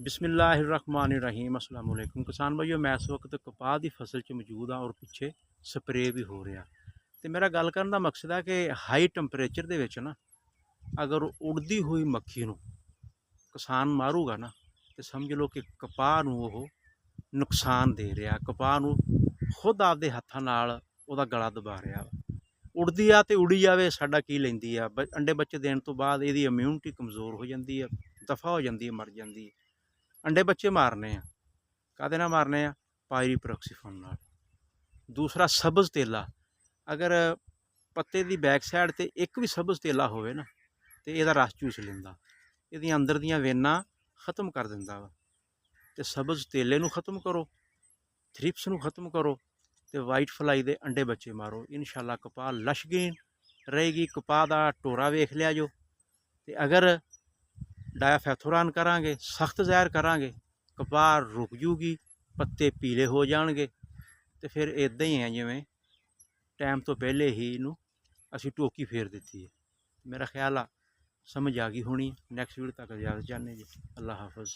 बिस्मिल्लाहिर्रहमानिर्रहीम अस्सलाम वालेकुम किसान भाइयों। मैं इस वक्त कपाह की फसल च मौजूद हाँ और पिछे स्प्रे भी हो रहा। तो मेरा गल करन दा मकसद है कि हाई टैंपरेचर दे विच ना अगर उड़दी हुई मक्खी नूं किसान मारूगा ना तो समझ लो कि कपाह नूं ओह नुकसान दे रहा। कपाह नूं खुद आपदे हत्थां नाल उहदा गला दबा रहा। उड़दी आ तो उड़ी जाए, साडा की लैंदी आ। अंडे बच्चे देने तो बाद इहदी इम्यूनिटी कमज़ोर हो जाती है, दफ़ा हो जाती है, मर जाती है। अंडे बच्चे मारने आ, काहदे नाल मारने आ? पायरीपरॉक्सीफोन नाल। दूसरा सब्ज़ तेला, अगर पत्ते की बैक साइड ते एक भी सब्ज़ तेला होवे ना तो यदा रस चूस लेंदा, इहदियां अंदर दियां वेनां खत्म कर दिंदा वा। ते सब्ज़ तेले नूं खत्म करो, थ्रिप्स नूं खत्म करो तो वाइट फ्लाई दे अंडे बच्चे मारो। इंशाअल्लाह कपाह लशगीन रहेगी। कपाह दा टोरा वेख लिया जो। ते अगर डायाफैथोरान करांगे, सख्त जहर करांगे, कपाह रुक जूगी, पत्ते पीले हो जाएंगे। तो फिर इदां ही है जिवें टाइम तो पहले ही इनू असी टोकी फेर दी है। मेरा ख्याल आ समझ आ गई होनी। नैक्सट वीडियो तक इजाज़त चाहते जी। अल्लाह हाफिज़।